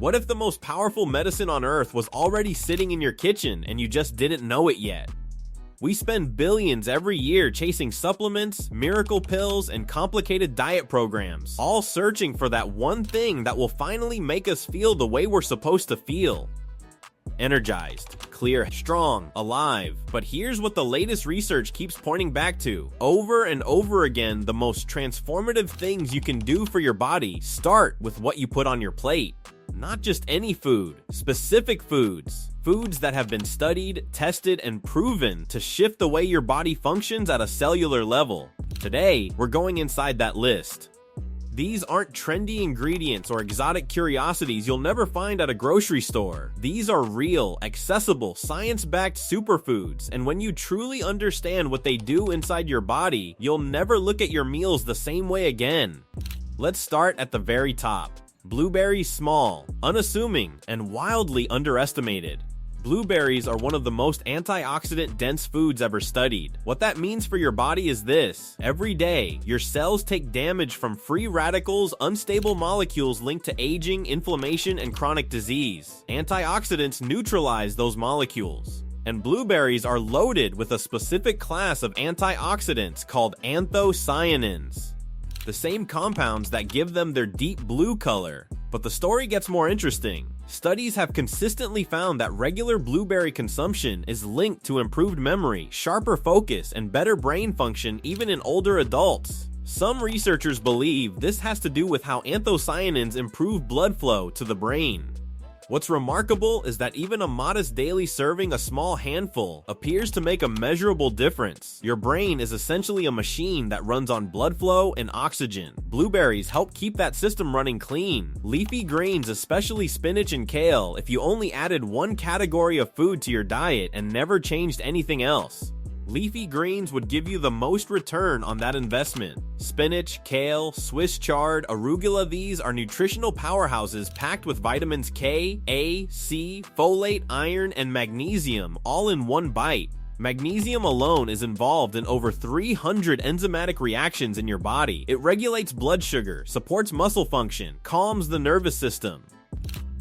What if the most powerful medicine on earth was already sitting in your kitchen and you just didn't know it yet? We spend billions every year chasing supplements, miracle pills, and complicated diet programs, all searching for that one thing that will finally make us feel the way we're supposed to feel. Energized, clear, strong, alive. But here's what the latest research keeps pointing back to. Over and over again, the most transformative things you can do for your body start with what you put on your plate. Not just any food, specific foods. Foods that have been studied, tested, and proven to shift the way your body functions at a cellular level. Today, we're going inside that list. These aren't trendy ingredients or exotic curiosities you'll never find at a grocery store. These are real, accessible, science-backed superfoods, and when you truly understand what they do inside your body, you'll never look at your meals the same way again. Let's start at the very top. Blueberries small, unassuming, and wildly underestimated. Blueberries are one of the most antioxidant-dense foods ever studied. What that means for your body is this. Every day, your cells take damage from free radicals, unstable molecules linked to aging, inflammation, and chronic disease. Antioxidants neutralize those molecules. And blueberries are loaded with a specific class of antioxidants called anthocyanins, the same compounds that give them their deep blue color. But the story gets more interesting. Studies have consistently found that regular blueberry consumption is linked to improved memory, sharper focus, and better brain function even in older adults. Some researchers believe this has to do with how anthocyanins improve blood flow to the brain. What's remarkable is that even a modest daily serving, a small handful, appears to make a measurable difference. Your brain is essentially a machine that runs on blood flow and oxygen. Blueberries help keep that system running clean. Leafy greens, especially spinach and kale, if you only added one category of food to your diet and never changed anything else. Leafy greens would give you the most return on that investment. Spinach, kale, Swiss chard, arugula, these are nutritional powerhouses packed with vitamins K, A, C, folate, iron, and magnesium all in one bite. Magnesium alone is involved in over 300 enzymatic reactions in your body. It regulates blood sugar, supports muscle function, calms the nervous system,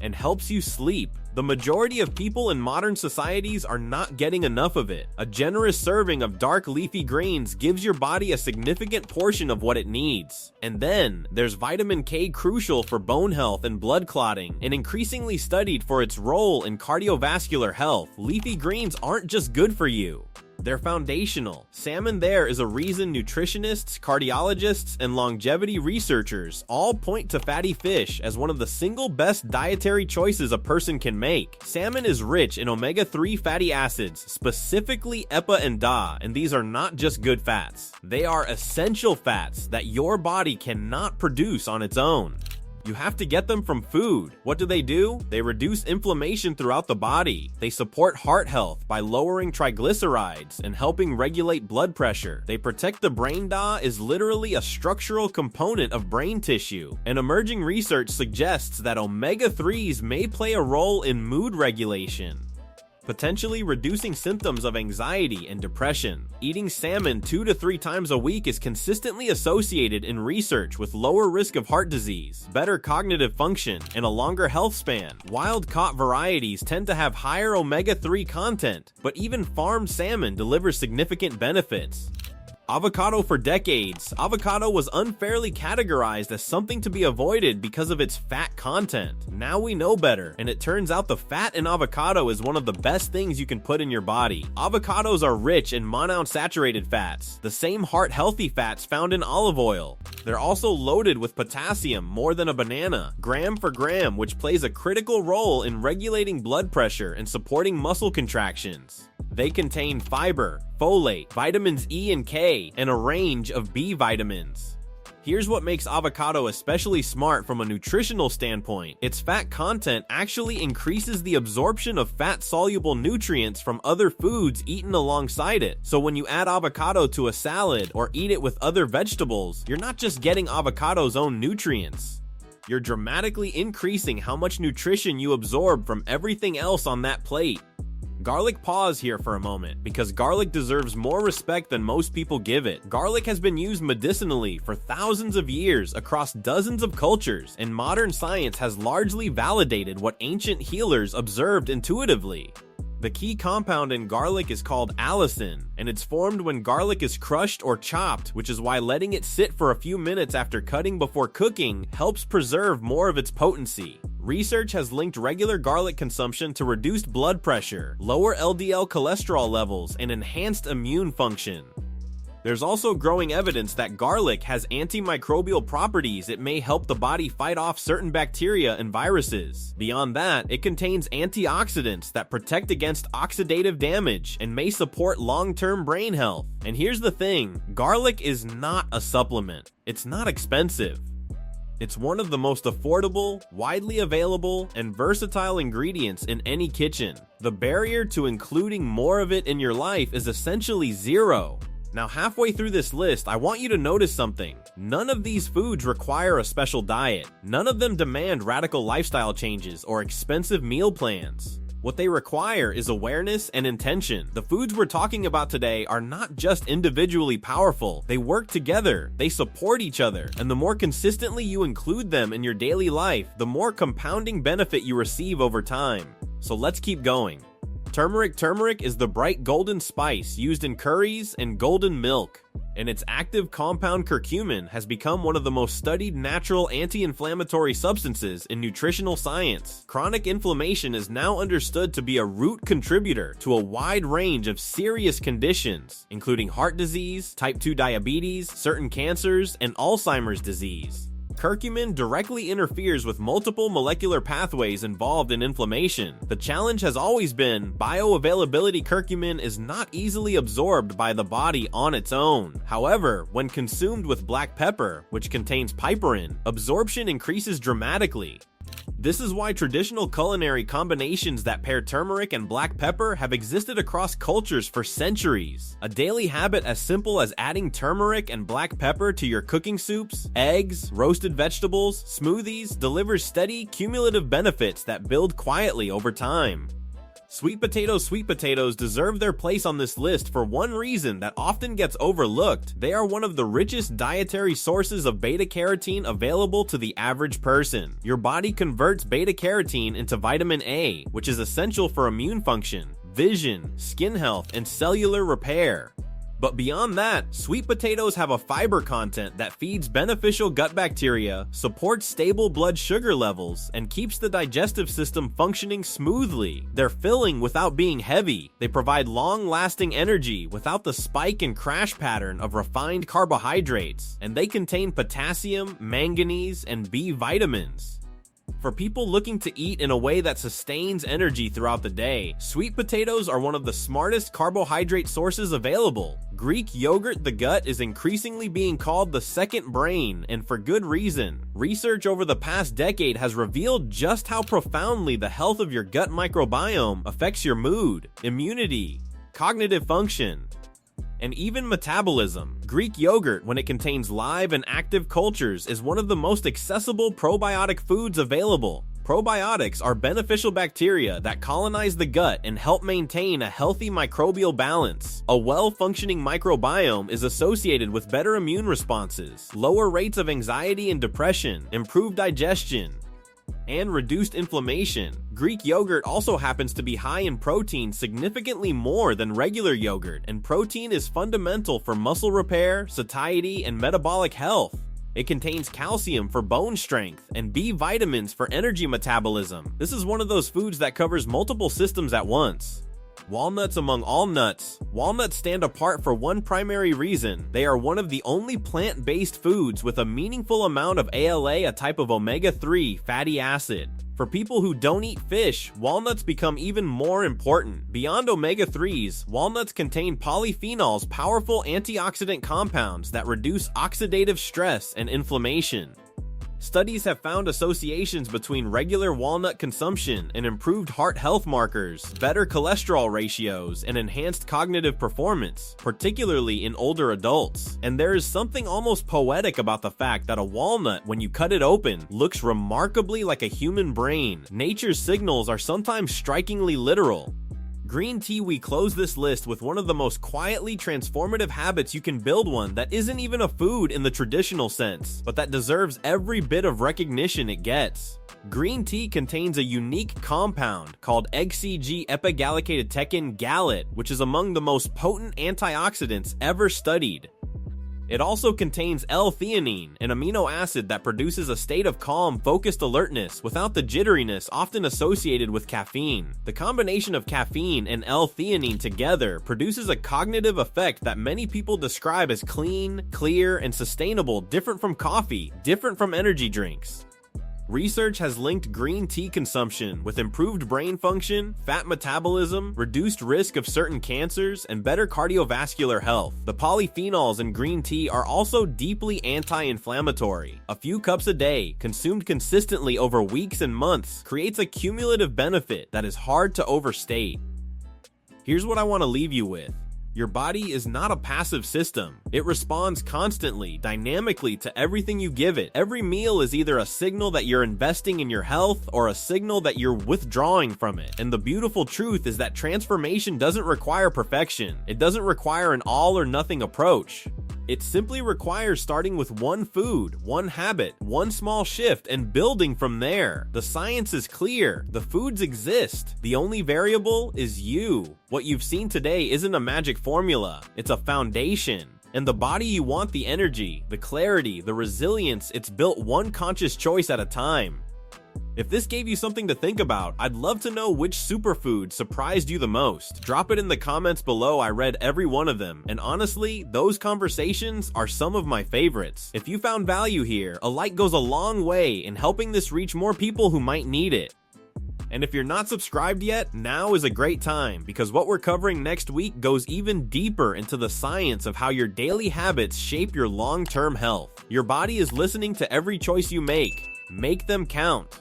and helps you sleep. The majority of people in modern societies are not getting enough of it. A generous serving of dark leafy greens gives your body a significant portion of what it needs. And then, there's vitamin K, crucial for bone health and blood clotting, and increasingly studied for its role in cardiovascular health. Leafy greens aren't just good for you. They're foundational. Salmon there is a reason nutritionists, cardiologists, and longevity researchers all point to fatty fish as one of the single best dietary choices a person can make. Salmon is rich in omega-3 fatty acids, specifically EPA and DA, and these are not just good fats. They are essential fats that your body cannot produce on its own. You have to get them from food. What do? They reduce inflammation throughout the body. They support heart health by lowering triglycerides and helping regulate blood pressure. They protect the brain. DA is literally a structural component of brain tissue. And emerging research suggests that omega-3s may play a role in mood regulation, potentially reducing symptoms of anxiety and depression. Eating salmon 2 to 3 times a week is consistently associated in research with lower risk of heart disease, better cognitive function, and a longer health span. Wild-caught varieties tend to have higher omega-3 content, but even farmed salmon delivers significant benefits. Avocado. For decades, avocado was unfairly categorized as something to be avoided because of its fat content. Now we know better, and it turns out the fat in avocado is one of the best things you can put in your body. Avocados are rich in monounsaturated fats, the same heart-healthy fats found in olive oil. They're also loaded with potassium more than a banana, gram for gram, which plays a critical role in regulating blood pressure and supporting muscle contractions. They contain fiber, folate, vitamins E and K, and a range of B vitamins. Here's what makes avocado especially smart from a nutritional standpoint. Its fat content actually increases the absorption of fat-soluble nutrients from other foods eaten alongside it. So when you add avocado to a salad or eat it with other vegetables, you're not just getting avocado's own nutrients. You're dramatically increasing how much nutrition you absorb from everything else on that plate. Garlic, pause here for a moment, because garlic deserves more respect than most people give it. Garlic has been used medicinally for thousands of years across dozens of cultures, and modern science has largely validated what ancient healers observed intuitively. The key compound in garlic is called allicin, and it's formed when garlic is crushed or chopped, which is why letting it sit for a few minutes after cutting before cooking helps preserve more of its potency. Research has linked regular garlic consumption to reduced blood pressure, lower LDL cholesterol levels, and enhanced immune function. There's also growing evidence that garlic has antimicrobial properties. It may help the body fight off certain bacteria and viruses. Beyond that, it contains antioxidants that protect against oxidative damage and may support long-term brain health. And here's the thing, garlic is not a supplement. It's not expensive. It's one of the most affordable, widely available, and versatile ingredients in any kitchen. The barrier to including more of it in your life is essentially zero. Now, halfway through this list, I want you to notice something. None of these foods require a special diet. None of them demand radical lifestyle changes or expensive meal plans. What they require is awareness and intention. The foods we're talking about today are not just individually powerful. They work together, they support each other, and the more consistently you include them in your daily life, the more compounding benefit you receive over time. So let's keep going. Turmeric. Turmeric is the bright golden spice used in curries and golden milk, and its active compound curcumin has become one of the most studied natural anti-inflammatory substances in nutritional science. Chronic inflammation is now understood to be a root contributor to a wide range of serious conditions, including heart disease, type 2 diabetes, certain cancers, and Alzheimer's disease. Curcumin directly interferes with multiple molecular pathways involved in inflammation. The challenge has always been bioavailability. Curcumin is not easily absorbed by the body on its own. However, when consumed with black pepper, which contains piperine, absorption increases dramatically. This is why traditional culinary combinations that pair turmeric and black pepper have existed across cultures for centuries. A daily habit as simple as adding turmeric and black pepper to your cooking soups, eggs, roasted vegetables, smoothies delivers steady, cumulative benefits that build quietly over time. Sweet potatoes deserve their place on this list for one reason that often gets overlooked. They are one of the richest dietary sources of beta-carotene available to the average person. Your body converts beta-carotene into vitamin A, which is essential for immune function, vision, skin health, and cellular repair. But beyond that, sweet potatoes have a fiber content that feeds beneficial gut bacteria, supports stable blood sugar levels, and keeps the digestive system functioning smoothly. They're filling without being heavy. They provide long-lasting energy without the spike and crash pattern of refined carbohydrates. And they contain potassium, manganese, and B vitamins. For people looking to eat in a way that sustains energy throughout the day, sweet potatoes are one of the smartest carbohydrate sources available. Greek yogurt, the gut, is increasingly being called the second brain, and for good reason. Research over the past decade has revealed just how profoundly the health of your gut microbiome affects your mood, immunity, cognitive function, and even metabolism. Greek yogurt, when it contains live and active cultures, is one of the most accessible probiotic foods available. Probiotics are beneficial bacteria that colonize the gut and help maintain a healthy microbial balance. A well-functioning microbiome is associated with better immune responses, lower rates of anxiety and depression, improved digestion, and reduced inflammation. Greek yogurt also happens to be high in protein, significantly more than regular yogurt, and protein is fundamental for muscle repair, satiety, and metabolic health. It contains calcium for bone strength and B vitamins for energy metabolism. This is one of those foods that covers multiple systems at once. Walnuts. Among all nuts, walnuts stand apart for one primary reason. They are one of the only plant-based foods with a meaningful amount of ALA, a type of omega-3 fatty acid. For people who don't eat fish, walnuts become even more important. Beyond omega-3s, walnuts contain polyphenols, powerful antioxidant compounds that reduce oxidative stress and inflammation. Studies have found associations between regular walnut consumption and improved heart health markers, better cholesterol ratios, and enhanced cognitive performance, particularly in older adults. And there is something almost poetic about the fact that a walnut, when you cut it open, looks remarkably like a human brain. Nature's signals are sometimes strikingly literal. Green tea, we close this list with one of the most quietly transformative habits you can build, one that isn't even a food in the traditional sense, but that deserves every bit of recognition it gets. Green tea contains a unique compound called xcg-epigallicated gallate, which is among the most potent antioxidants ever studied. It also contains L-theanine, an amino acid that produces a state of calm, focused alertness without the jitteriness often associated with caffeine. The combination of caffeine and L-theanine together produces a cognitive effect that many people describe as clean, clear, and sustainable, different from coffee, different from energy drinks. Research has linked green tea consumption with improved brain function, fat metabolism, reduced risk of certain cancers, and better cardiovascular health. The polyphenols in green tea are also deeply anti-inflammatory. A few cups a day, consumed consistently over weeks and months, creates a cumulative benefit that is hard to overstate. Here's what I want to leave you with. Your body is not a passive system. It responds constantly, dynamically to everything you give it. Every meal is either a signal that you're investing in your health or a signal that you're withdrawing from it. And the beautiful truth is that transformation doesn't require perfection. It doesn't require an all or nothing approach. It simply requires starting with one food, one habit, one small shift, and building from there. The science is clear. The foods exist. The only variable is you. What you've seen today isn't a magic formula. It's a foundation. And the body you want, the energy, the clarity, the resilience, it's built one conscious choice at a time. If this gave you something to think about, I'd love to know which superfood surprised you the most. Drop it in the comments below. I read every one of them, and honestly, those conversations are some of my favorites. If you found value here, a like goes a long way in helping this reach more people who might need it. And if you're not subscribed yet, now is a great time, because what we're covering next week goes even deeper into the science of how your daily habits shape your long-term health. Your body is listening to every choice you make. Make them count.